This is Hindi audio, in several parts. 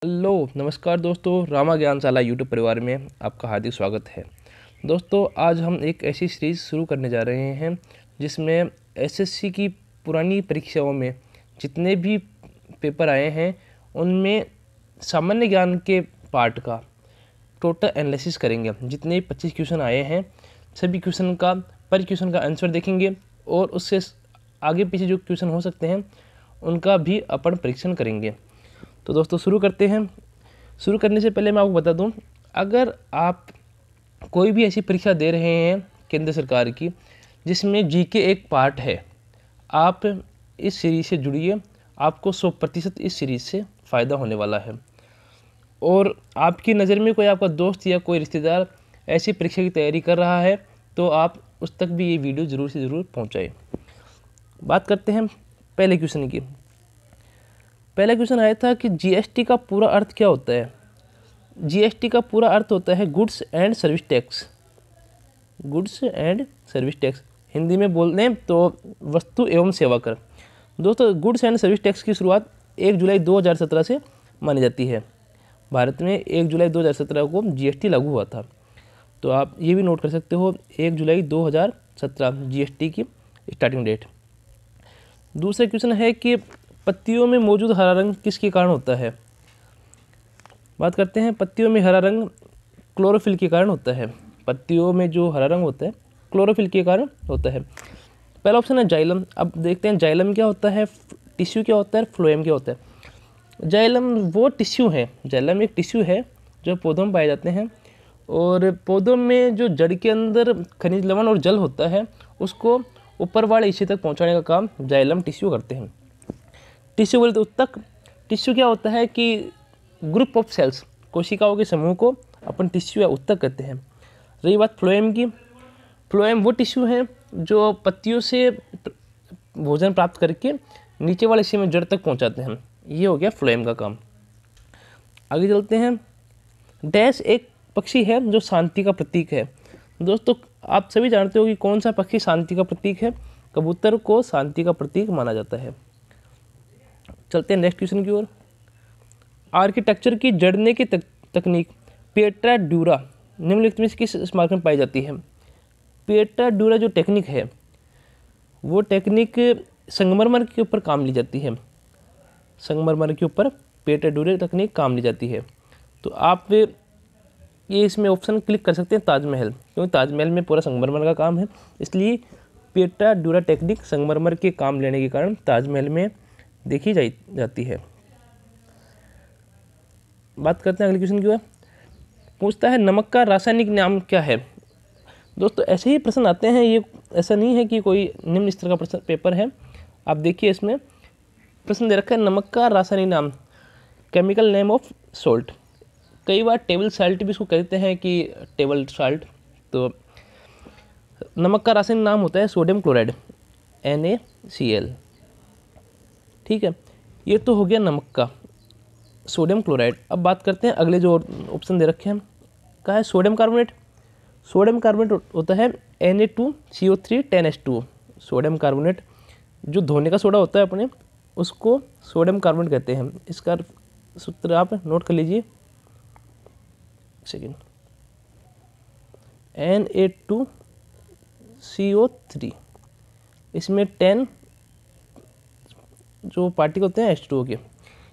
हेलो नमस्कार दोस्तों, रामा ज्ञानशाला यूट्यूब परिवार में आपका हार्दिक स्वागत है। दोस्तों आज हम एक ऐसी सीरीज़ शुरू करने जा रहे हैं जिसमें एसएससी की पुरानी परीक्षाओं में जितने भी पेपर आए हैं उनमें सामान्य ज्ञान के पार्ट का टोटल एनालिसिस करेंगे। जितने 25 क्वेश्चन आए हैं सभी क्वेश्चन का पर क्वेश्चन का आंसर देखेंगे और उससे आगे पीछे जो क्वेश्चन हो सकते हैं उनका भी अपन परीक्षण करेंगे। तो दोस्तों शुरू करते हैं। शुरू करने से पहले मैं आपको बता दूं, अगर आप कोई भी ऐसी परीक्षा दे रहे हैं केंद्र सरकार की जिसमें जीके एक पार्ट है, आप इस सीरीज़ से जुड़िए। आपको 100% इस सीरीज़ से फ़ायदा होने वाला है। और आपकी नज़र में कोई आपका दोस्त या कोई रिश्तेदार ऐसी परीक्षा की तैयारी कर रहा है तो आप उस तक भी ये वीडियो ज़रूर से ज़रूर पहुँचाएँ। बात करते हैं पहले क्वेश्चन की। पहला क्वेश्चन आया था कि जीएसटी का पूरा अर्थ क्या होता है। जीएसटी का पूरा अर्थ होता है goods and service tax. Goods and service tax Hindi में बोल दें तो वस्तु एवं सेवा कर। दोस्तों गुड्स एंड सर्विस टैक्स की शुरुआत 1 जुलाई 2017 से मानी जाती है। भारत में 1 जुलाई 2017 को जीएसटी लागू हुआ था। तो आप ये भी नोट कर सकते हो 1 जुलाई 2017 जीएसटी की स्टार्टिंग डेट। दूसरा क्वेश्चन है कि पत्तियों में मौजूद हरा रंग किसके कारण होता है। बात करते हैं पत्तियों में हरा रंग क्लोरोफिल के कारण होता है। पत्तियों में जो हरा रंग होता है क्लोरोफिल के कारण होता है। पहला ऑप्शन है जाइलम। अब देखते हैं जाइलम क्या होता है, टिश्यू क्या होता है, फ्लोएम क्या होता है। जाइलम वो टिश्यू है, जाइलम एक टिश्यू है जो पौधों में पाए जाते हैं और पौधों में जो जड़ के अंदर खनिज लवण और जल होता है उसको ऊपर वाले हिस्से तक पहुँचाने का काम जाइलम टिश्यू करते हैं। टिश्यू बोलते उत्तक। टिश्यू क्या होता है कि ग्रुप ऑफ सेल्स, कोशिकाओं के समूह को अपन टिश्यू या उत्तक कहते हैं। रही बात फ्लोएम की, फ्लोएम वो टिश्यू है जो पत्तियों से भोजन प्राप्त करके नीचे वाले हिस्से में जड़ तक पहुंचाते हैं। ये हो गया फ्लोएम का काम। आगे चलते हैं। डैश एक पक्षी है जो शांति का प्रतीक है। दोस्तों आप सभी जानते हो कि कौन सा पक्षी शांति का प्रतीक है। कबूतर को शांति का प्रतीक माना जाता है। चलते हैं नेक्स्ट क्वेश्चन की ओर। आर्किटेक्चर की जड़ने की तकनीक पिएट्रा ड्यूरा निम्नलिखित में से किस स्मारक में पाई जाती है। पिएट्रा ड्यूरा जो टेक्निक है वो टेक्निक संगमरमर के ऊपर काम ली जाती है। संगमरमर के ऊपर पिएट्रा ड्यूरा टेक्निक काम ली जाती है। तो आप ये इसमें ऑप्शन क्लिक कर सकते हैं ताजमहल, क्योंकि ताजमहल में पूरा संगमरमर का काम है, इसलिए पिएट्रा ड्यूरा टेक्निक संगमरमर के काम लेने के कारण ताजमहल में देखी जाती है। बात करते हैं अगले क्वेश्चन की ओर। पूछता है नमक का रासायनिक नाम क्या है। दोस्तों ऐसे ही प्रश्न आते हैं, ये ऐसा नहीं है कि कोई निम्न स्तर का प्रश्न पेपर है। आप देखिए इसमें प्रश्न दे रखा है नमक का रासायनिक नाम, केमिकल नेम ऑफ सॉल्ट। कई बार टेबल साल्ट भी इसको कहते हैं कि टेबल साल्ट। तो नमक का रासायनिक नाम होता है सोडियम क्लोराइड, NaCl। ठीक है, ये तो हो गया नमक का, सोडियम क्लोराइड। अब बात करते हैं अगले जो ऑप्शन दे रखे हैं, क्या है सोडियम कार्बोनेट। सोडियम कार्बोनेट होता है Na2CO3 10H2O। सोडियम कार्बोनेट जो धोने का सोडा होता है अपने, उसको सोडियम कार्बोनेट कहते हैं। इसका सूत्र आप नोट कर लीजिए, सेकेंड, Na2CO3, इसमें 10 जो पार्टिकल होते हैं H2O के।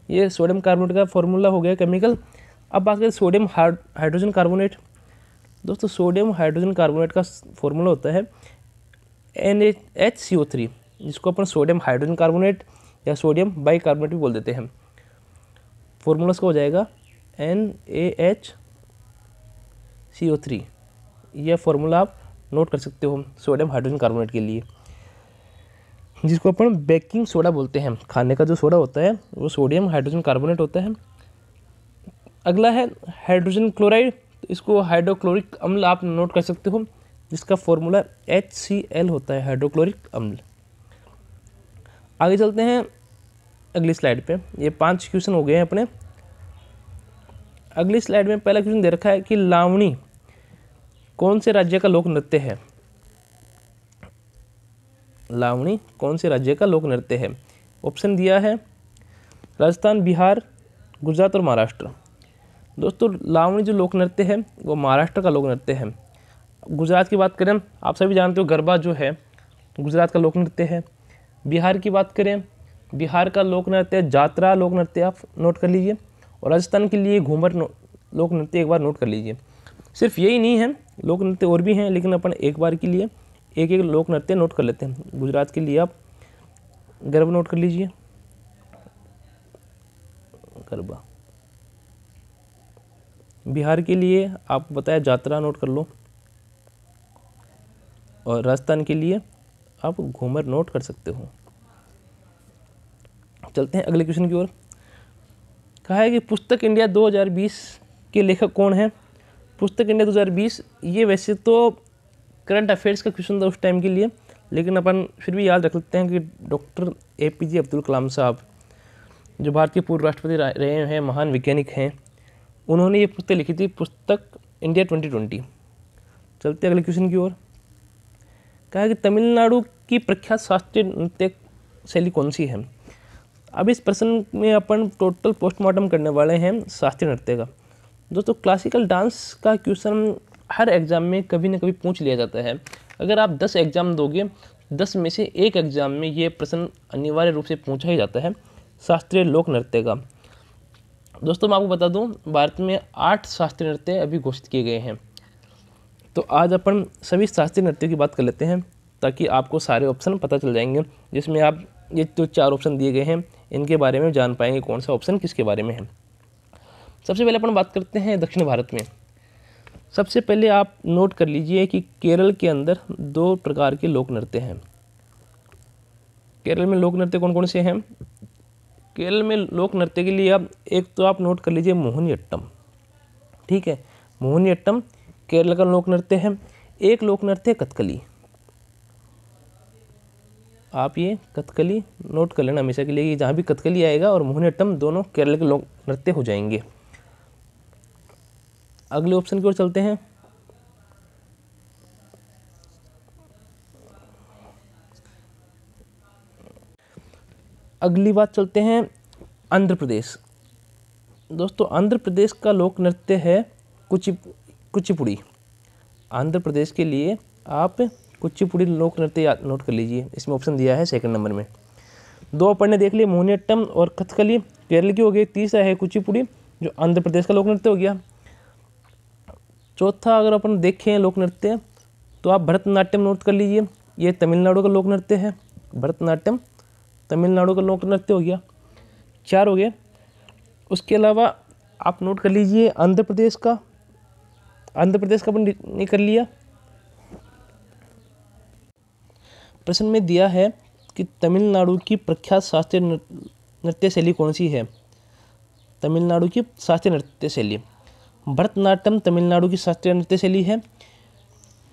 ये सोडियम कार्बोनेट का फॉर्मूला हो गया केमिकल। अब बात करें सोडियम हाइड्रोजन कार्बोनेट। दोस्तों सोडियम हाइड्रोजन कार्बोनेट का फॉर्मूला होता है NaHCO3, जिसको अपन सोडियम हाइड्रोजन कार्बोनेट या सोडियम बाइकार्बोनेट भी बोल देते हैं। फॉर्मूला इसका हो जाएगा NaHCO3। यह फॉर्मूला आप नोट कर सकते हो सोडियम हाइड्रोजन कार्बोनेट के लिए, जिसको अपन बेकिंग सोडा बोलते हैं। खाने का जो सोडा होता है वो सोडियम हाइड्रोजन कार्बोनेट होता है। अगला है हाइड्रोजन क्लोराइड। तो इसको हाइड्रोक्लोरिक अम्ल आप नोट कर सकते हो, जिसका फॉर्मूला HCl होता है, हाइड्रोक्लोरिक अम्ल। आगे चलते हैं अगली स्लाइड पे। ये 5 क्वेश्चन हो गए हैं अपने। अगली स्लाइड में पहला क्वेश्चन दे रखा है कि लावणी कौन से राज्य का लोक नृत्य है। लावणी कौन से राज्य का लोक नृत्य है। ऑप्शन दिया है राजस्थान, बिहार, गुजरात और महाराष्ट्र। दोस्तों लावणी जो लोक नृत्य है वो महाराष्ट्र का लोक नृत्य है। गुजरात की बात करें, आप सभी जानते हो गरबा जो है गुजरात का लोक नृत्य है। बिहार की बात करें, बिहार का लोक नृत्य जात्रा लोक नृत्य आप नोट कर लीजिए। और राजस्थान के लिए घूमर लोक नृत्य एक बार नोट कर लीजिए। सिर्फ यही नहीं है, लोक नृत्य और भी हैं, लेकिन अपन एक बार के लिए एक एक लोक नृत्य नोट कर लेते हैं। गुजरात के लिए आप गरबा नोट कर लीजिए, गरबा। बिहार के लिए आपको बताया जात्रा नोट कर लो, और राजस्थान के लिए आप घूमर नोट कर सकते हो। चलते हैं अगले क्वेश्चन की ओर। कहा है कि पुस्तक इंडिया 2020 के लेखक कौन है। पुस्तक इंडिया 2020 ये वैसे तो करंट अफेयर्स का क्वेश्चन था उस टाइम के लिए, लेकिन अपन फिर भी याद रख सकते हैं कि डॉक्टर APJ अब्दुल कलाम साहब, जो भारत के पूर्व राष्ट्रपति रहे हैं, महान वैज्ञानिक हैं, उन्होंने ये पुस्तक लिखी थी, पुस्तक इंडिया 2020। चलते अगले क्वेश्चन की ओर। कहा है कि तमिलनाडु की प्रख्यात शास्त्रीय नृत्य शैली कौन सी है। अब इस प्रश्न में अपन टोटल पोस्टमार्टम करने वाले हैं शास्त्रीय नृत्य का। दोस्तों क्लासिकल डांस का क्वेश्चन हर एग्ज़ाम में कभी न कभी पूछ लिया जाता है। अगर आप 10 एग्ज़ाम दोगे, 10 में से एक एग्ज़ाम में ये प्रश्न अनिवार्य रूप से पूछा ही जाता है शास्त्रीय लोक नृत्य का। दोस्तों मैं आपको बता दूं, भारत में 8 शास्त्रीय नृत्य अभी घोषित किए गए हैं। तो आज अपन सभी शास्त्रीय नृत्यों की बात कर लेते हैं, ताकि आपको सारे ऑप्शन पता चल जाएंगे, जिसमें आप ये जो 4 ऑप्शन दिए गए हैं इनके बारे में जान पाएंगे कौन सा ऑप्शन किसके बारे में है। सबसे पहले अपन बात करते हैं दक्षिण भारत में। सबसे पहले आप नोट कर लीजिए कि केरल के अंदर 2 प्रकार के लोक नृत्य हैं। केरल में लोक नृत्य कौन कौन से हैं। केरल में लोक नृत्य के लिए आप एक तो आप नोट कर लीजिए मोहिनीअट्टम। ठीक है, मोहिनीअट्टम केरल का लोक नृत्य है। एक लोक नृत्य कथकली। आप ये कथकली नोट कर लेना हमेशा के लिए, जहाँ भी कथकली आएगा और मोहिनीअट्टम दोनों केरल के लोक नृत्य हो जाएंगे। अगले ऑप्शन की ओर चलते हैं। अगली बात चलते हैं आंध्र प्रदेश। दोस्तों आंध्र प्रदेश का लोक नृत्य है कुचिपुड़ी। आंध्र प्रदेश के लिए आप कुचिपुड़ी लोक नृत्य नोट कर लीजिए, इसमें ऑप्शन दिया है सेकंड नंबर में। 2 अपन ने देख लिए, मोहिनीअट्टम और कथकली केरल की हो गई। तीसरा है कुचिपुड़ी जो आंध्र प्रदेश का लोक नृत्य हो गया। चौथा अगर अपन देखें लोक नृत्य तो आप भरतनाट्यम नोट कर लीजिए, ये तमिलनाडु का लोक नृत्य है। भरतनाट्यम तमिलनाडु का लोक नृत्य हो गया। 4 हो गए। उसके अलावा आप नोट कर लीजिए आंध्र प्रदेश का। आंध्र प्रदेश का अपन नहीं कर लिया। प्रश्न में दिया है कि तमिलनाडु की प्रख्यात शास्त्रीय नृत्य शैली कौन सी है। तमिलनाडु की शास्त्रीय नृत्य शैली भरतनाट्यम तमिलनाडु की शास्त्रीय नृत्य शैली है।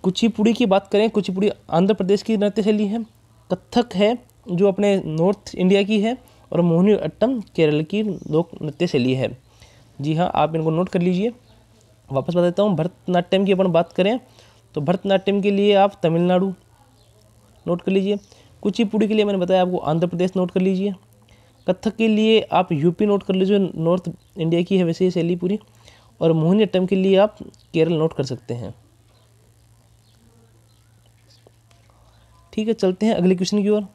कुचिपुड़ी की बात करें, कुचिपुड़ी आंध्र प्रदेश की नृत्य शैली है। कथक है जो अपने नॉर्थ इंडिया की है, और मोहिनीअट्टम केरल की लोक नृत्य शैली है। जी हाँ, आप इनको नोट कर लीजिए। वापस बता देता हूँ, भरतनाट्यम की अपन बात करें तो भरतनाट्यम के लिए आप तमिलनाडु नोट कर लीजिए। कुचिपुड़ी के लिए मैंने बताया आपको आंध्र प्रदेश नोट कर लीजिए। कथक के लिए आप यूपी नोट कर लीजिए, नॉर्थ इंडिया की है वैसे ये शैली पूरी। और मोहिनीअट्टम के लिए आप केरल नोट कर सकते हैं। ठीक है, चलते हैं अगले क्वेश्चन की ओर।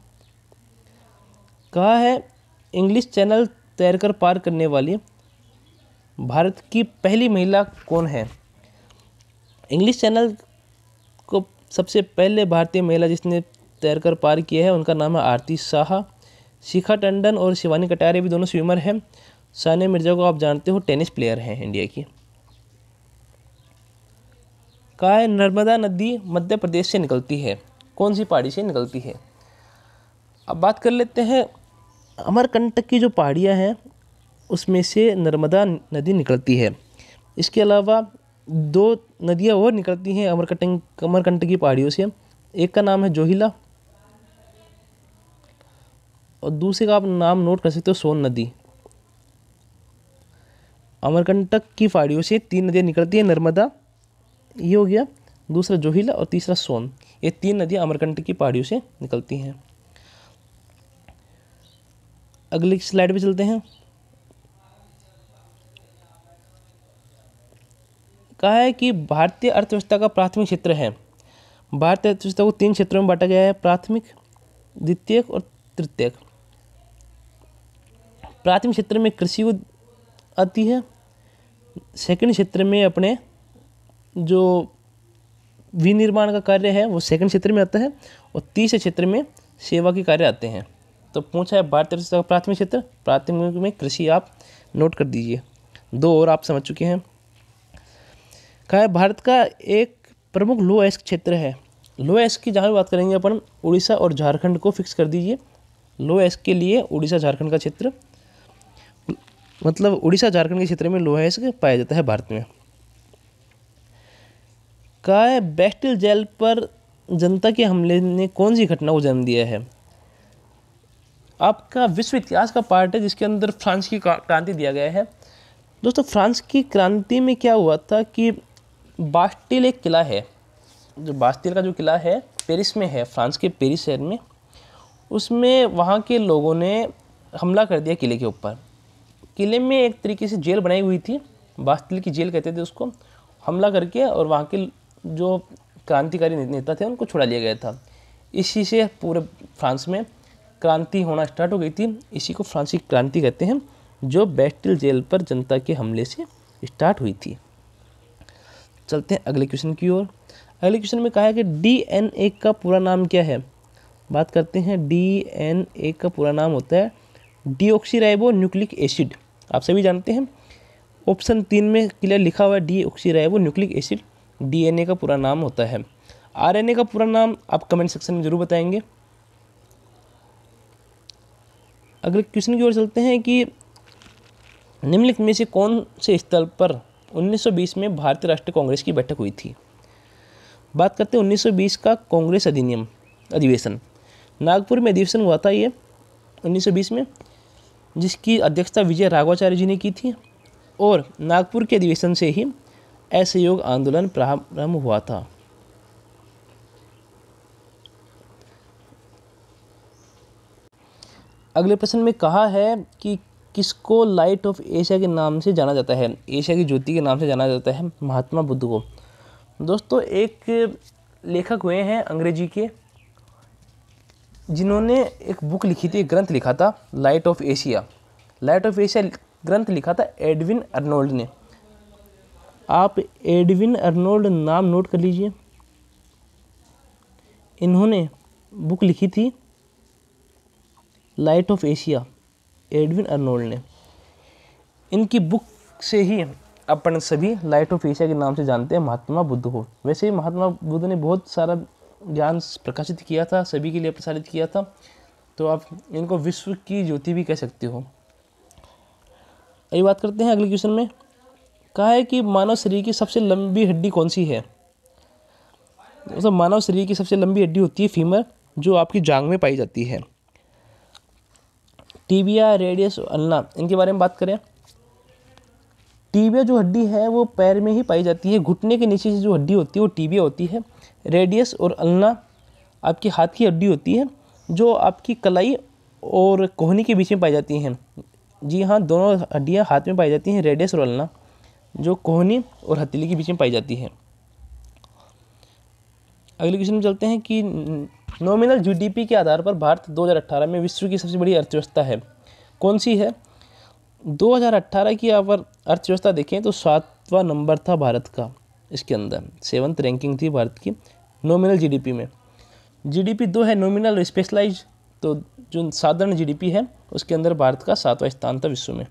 कहा है इंग्लिश चैनल तैरकर पार करने वाली भारत की पहली महिला कौन है। इंग्लिश चैनल को सबसे पहले भारतीय महिला जिसने तैरकर पार किया है उनका नाम है आरती शाह। शिखा टंडन और शिवानी कटारिया भी दोनों स्विमर हैं। सानिया मिर्जा को आप जानते हो, टेनिस प्लेयर हैं इंडिया की। कहा है नर्मदा नदी मध्य प्रदेश से निकलती है, कौन सी पहाड़ी से निकलती है। अब बात कर लेते हैं अमरकंटक की जो पहाड़ियाँ हैं उसमें से नर्मदा नदी निकलती है। इसके अलावा 2 नदियाँ और निकलती हैं अमरकंटक की पहाड़ियों से। एक का नाम है जोहिला और दूसरे का आप नाम नोट कर सकते हो सोन नदी। अमरकंटक की पहाड़ियों से 3 नदियाँ निकलती हैं, नर्मदा ये हो गया, दूसरा जोहिला और तीसरा सोन। ये 3 नदियाँ अमरकंटक की पहाड़ियों से निकलती हैं। अगली स्लाइड पे चलते हैं। कहा है कि भारतीय अर्थव्यवस्था का प्राथमिक क्षेत्र है। भारतीय अर्थव्यवस्था को 3 क्षेत्रों में बांटा गया है, प्राथमिक, द्वितीयक और तृतीयक। प्राथमिक क्षेत्र में कृषि आती है, सेकंड क्षेत्र में अपने जो विनिर्माण का कार्य है वो सेकंड क्षेत्र में आता है, और तीसरे क्षेत्र में सेवा के कार्य आते हैं। तो पूछा है भारतीय अर्थव्यवस्था का प्राथमिक क्षेत्र, प्राथमिक में कृषि, आप नोट कर दीजिए। 2 और आप समझ चुके हैं। कहा है भारत का एक प्रमुख लो एस्क क्षेत्र है। लो एस्क की जहाँ भी बात करेंगे अपन, उड़ीसा और झारखंड को फिक्स कर दीजिए। लो एस्क के लिए उड़ीसा झारखंड का क्षेत्र, मतलब उड़ीसा झारखंड के क्षेत्र में लो एस्क पाया जाता है भारत में। कहा है बेस्टिल जेल पर जनता के हमले ने कौन सी घटना को जन्म दिया है। आपका विश्व इतिहास का पार्ट है जिसके अंदर फ्रांस की क्रांति दिया गया है। दोस्तों, फ्रांस की क्रांति में क्या हुआ था कि बास्टिल एक किला है, जो बास्टिल का जो किला है पेरिस में है, फ्रांस के पेरिस शहर में, उसमें वहाँ के लोगों ने हमला कर दिया किले के ऊपर। किले में एक तरीके से जेल बनाई हुई थी, बास्टिल की जेल कहते थे उसको, हमला करके और वहाँ के जो क्रांतिकारी नेता थे उनको छुड़ा लिया गया था। इसी से पूरे फ्रांस में क्रांति होना स्टार्ट हो गई थी। इसी को फ्रांसीसी क्रांति कहते हैं, जो बेस्टिल जेल पर जनता के हमले से स्टार्ट हुई थी। चलते हैं अगले क्वेश्चन की ओर। अगले क्वेश्चन में कहा है कि DNA का पूरा नाम क्या है। बात करते हैं, DNA का पूरा नाम होता है डीऑक्सीराइबो न्यूक्लिक एसिड। आप सभी जानते हैं, ऑप्शन 3 में क्लियर लिखा हुआ है डीऑक्सीराइबो न्यूक्लिक एसिड DNA का पूरा नाम होता है। RNA का पूरा नाम आप कमेंट सेक्शन में जरूर बताएंगे। अगले क्वेश्चन की ओर चलते हैं कि निम्नलिखित में से कौन से स्थल पर 1920 में भारतीय राष्ट्रीय कांग्रेस की बैठक हुई थी। बात करते हैं 1920 का कांग्रेस अधिवेशन। नागपुर में अधिवेशन हुआ था ये 1920 में, जिसकी अध्यक्षता विजय राघवाचार्य जी ने की थी, और नागपुर के अधिवेशन से ही असहयोग आंदोलन प्रारंभ हुआ था। अगले प्रश्न में कहा है कि किसको लाइट ऑफ एशिया के नाम से जाना जाता है, एशिया की ज्योति के नाम से जाना जाता है। महात्मा बुद्ध को। दोस्तों, एक लेखक हुए हैं अंग्रेजी के, जिन्होंने एक बुक लिखी थी, एक ग्रंथ लिखा था, light of Asia. Light of Asia ग्रंथ लिखा था एडविन अर्नोल्ड ने। आप एडविन अर्नोल्ड नाम नोट कर लीजिए। इन्होंने बुक लिखी थी light of Asia, Edwin Arnold ने। इनकी बुक से ही अपन सभी लाइट ऑफ एशिया के नाम से जानते हैं महात्मा बुद्ध को। वैसे ही महात्मा बुद्ध ने बहुत सारा ज्ञान प्रकाशित किया था, सभी के लिए प्रसारित किया था, तो आप इनको विश्व की ज्योति भी कह सकते हो। अभी बात करते हैं अगले क्वेश्चन में। कहा है कि मानव शरीर की सबसे लंबी हड्डी कौन सी है। तो मानव शरीर की सबसे लंबी हड्डी होती है फीमर, जो आपकी जांघ में पाई जाती है। टीबिया, रेडियस, अल्ना, इनके बारे में बात करें। टीबिया जो हड्डी है वो पैर में ही पाई जाती है, घुटने के नीचे से जो हड्डी होती है वो टीबिया होती है। रेडियस और अल्ना आपकी हाथ की हड्डी होती है, जो आपकी कलाई और कोहनी के बीच में पाई जाती हैं। जी हाँ, दोनों हड्डियाँ हाथ में पाई जाती हैं, रेडियस और अल्ना, जो कोहनी और हथेली के बीच में पाई जाती है। अगले क्वेश्चन में चलते हैं कि नॉमिनल जीडीपी के आधार पर भारत 2018 में विश्व की सबसे बड़ी अर्थव्यवस्था है, कौन सी है। 2018 की अगर अर्थव्यवस्था देखें तो 7वां नंबर था भारत का, इसके अंदर 7th रैंकिंग थी भारत की नॉमिनल जीडीपी में। जीडीपी 2 है, नॉमिनल और स्पेशलाइज, तो जो साधारण जीडीपी है उसके अंदर भारत का 7वां स्थान था विश्व में।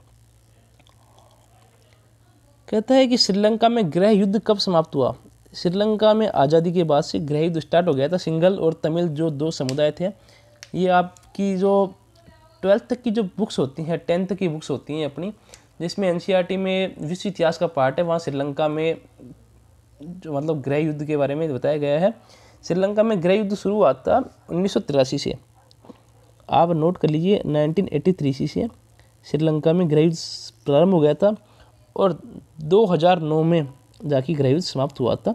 कहता है कि श्रीलंका में गृह युद्ध कब समाप्त हुआ। श्रीलंका में आज़ादी के बाद से गृह युद्ध स्टार्ट हो गया था। सिंगल और तमिल जो 2 समुदाय थे, ये आपकी जो 12th तक की जो बुक्स होती हैं, 10th की बुक्स होती हैं अपनी, जिसमें NCERT में विश्व इतिहास का पार्ट है, वहाँ श्रीलंका में जो मतलब गृह युद्ध के बारे में बताया गया है। श्रीलंका में गृह युद्ध शुरू हुआ था 1983 से, आप नोट कर लीजिए 1983 से श्रीलंका में गृह युद्ध प्रारंभ हो गया था, और 2009 में जाके गृह युद्ध समाप्त हुआ था।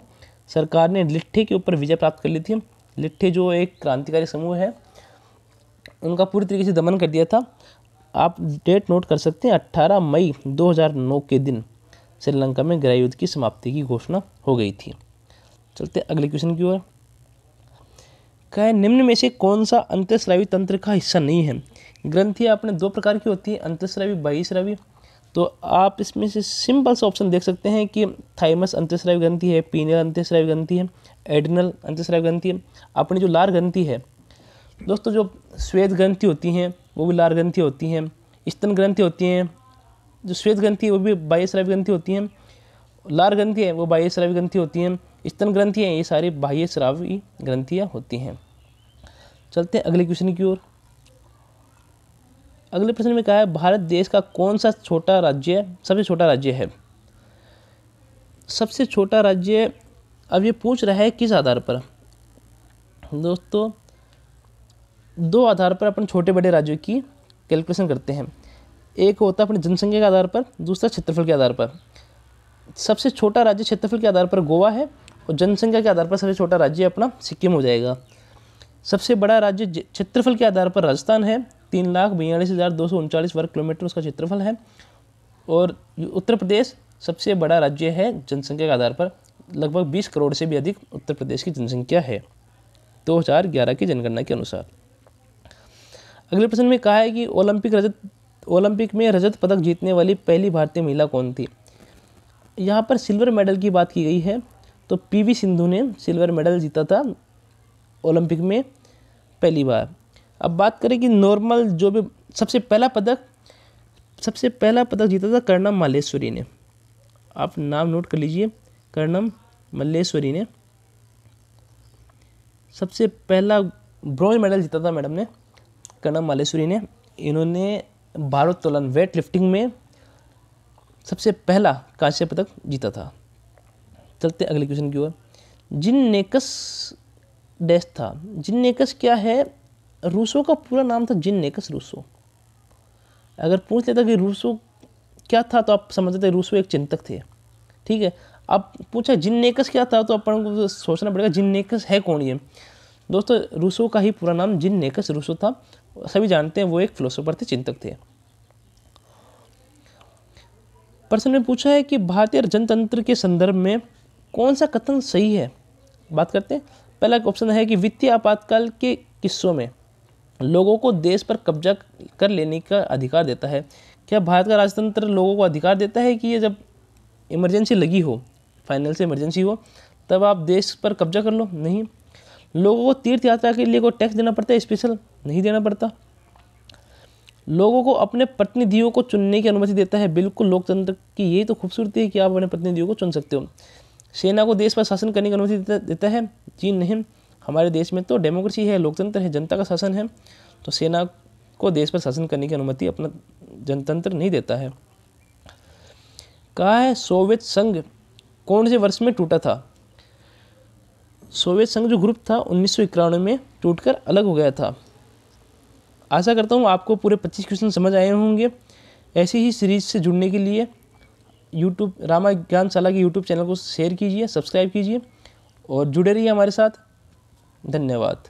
सरकार ने लिट्ठे के ऊपर विजय प्राप्त कर ली थी। लिट्ठे जो एक क्रांतिकारी समूह है, उनका पूरी तरीके से दमन कर दिया था। आप डेट नोट कर सकते हैं, 18 मई 2009 के दिन श्रीलंका में गृह युद्ध की समाप्ति की घोषणा हो गई थी। चलते अगले क्वेश्चन की ओर। क्या है, निम्न में से कौन सा अंतःस्रावी तंत्र का हिस्सा नहीं है? ग्रंथियाँ अपने दो प्रकार की होती है, अंतःस्रावी, बाह्यस्रावी। तो आप इसमें से सिंपल सा ऑप्शन देख सकते हैं कि थाइमस अंतःस्रावी ग्रंथि है, पीनियल अंतःस्रावी ग्रंथि है, एड्रिनल अंतःस्रावी ग्रंथि है। अपनी जो लार ग्रंथि है दोस्तों, जो श्वेत ग्रंथि होती हैं वो भी लार ग्रंथि होती हैं, स्तन ग्रंथि होती हैं, जो श्वेत ग्रंथि है वो भी बाह्यस्रावी ग्रंथि होती हैं, लार ग्रंथि है वो बाह्यस्रावी ग्रंथि होती हैं, स्तन ग्रंथि है ये सारी बाह्यस्रावी ग्रंथियाँ होती हैं। चलते हैं अगले क्वेश्चन की ओर। अगले प्रश्न में कहा है, भारत देश का कौन सा छोटा राज्य सबसे छोटा राज्य है? सबसे छोटा राज्य अब ये पूछ रहा है किस आधार पर? दोस्तों, दो आधार पर अपन छोटे बड़े राज्यों की कैलकुलेशन करते हैं। एक होता है अपनी जनसंख्या के आधार पर, दूसरा क्षेत्रफल के आधार पर। सबसे छोटा राज्य क्षेत्रफल के आधार पर गोवा है और जनसंख्या के आधार पर सबसे छोटा राज्य अपना सिक्किम हो जाएगा। सबसे बड़ा राज्य क्षेत्रफल के आधार पर राजस्थान है, 3,42,239 वर्ग किलोमीटर उसका क्षेत्रफल है। और उत्तर प्रदेश सबसे बड़ा राज्य है जनसंख्या के आधार पर, लगभग 20 करोड़ से भी अधिक उत्तर प्रदेश की जनसंख्या है 2011 की जनगणना के अनुसार। अगले प्रश्न में कहा है कि ओलंपिक में रजत पदक जीतने वाली पहली भारतीय महिला कौन थी? यहाँ पर सिल्वर मेडल की बात की गई है, तो पीवी सिंधु ने सिल्वर मेडल जीता था ओलंपिक में पहली बार। अब बात करें कि नॉर्मल जो भी सबसे पहला पदक जीता था कर्णम मल्लेश्वरी ने। आप नाम नोट कर लीजिए, कर्णम मल्लेश्वरी ने सबसे पहला ब्रॉन्ज मेडल जीता था मैडम ने, कर्णम मल्लेश्वरी ने। इन्होंने भारोत्तोलन वेट लिफ्टिंग में सबसे पहला कांस्य पदक जीता था। चलते अगले क्वेश्चन की ओर। जिन्नेकस डैश था, जिन्नेकस क्या है? रूसो का पूरा नाम था जिन्नेकस रूसो। अगर पूछ लेता कि रूसो क्या था तो आप समझते थे रूसो एक चिंतक थे, ठीक है। अब पूछा जिन्नेकस क्या था तो अपन को सोचना पड़ेगा जिन्नेकस है कौन ये। दोस्तों, रूसो का ही पूरा नाम जिन्नेकस रूसो था। सभी जानते हैं वो एक फिलोसोफर थे, चिंतक थे। प्रश्न में पूछा है कि भारतीय जनतंत्र के संदर्भ में कौन सा कथन सही है? बात करते हैं। पहला ऑप्शन है कि वित्तीय आपातकाल के किस्सों में लोगों को देश पर कब्जा कर लेने का अधिकार देता है। क्या भारत का राजतंत्र लोगों को अधिकार देता है कि ये जब इमरजेंसी लगी हो, फाइनल से इमरजेंसी हो, तब आप देश पर कब्जा कर लो? नहीं। लोगों को तीर्थ यात्रा के लिए कोई टैक्स देना पड़ता है स्पेशल? नहीं देना पड़ता। लोगों को अपने प्रतिनिधियों को चुनने की अनुमति देता है? बिल्कुल, लोकतंत्र की यही तो खूबसूरती है कि आप अपने प्रतिनिधियों को चुन सकते हो। सेना को देश पर शासन करने की अनुमति देता है? जी नहीं। हमारे देश में तो डेमोक्रेसी है, लोकतंत्र है, जनता का शासन है, तो सेना को देश पर शासन करने की अनुमति अपना जनतंत्र नहीं देता है। कहा है सोवियत संघ कौन से वर्ष में टूटा था? सोवियत संघ जो ग्रुप था 1991 में टूटकर अलग हो गया था। आशा करता हूँ आपको पूरे 25 क्वेश्चन समझ आए होंगे। ऐसी ही सीरीज से जुड़ने के लिए रामा ज्ञानशाला के यूट्यूब चैनल को शेयर कीजिए, सब्सक्राइब कीजिए और जुड़े रहिए हमारे साथ। धन्यवाद।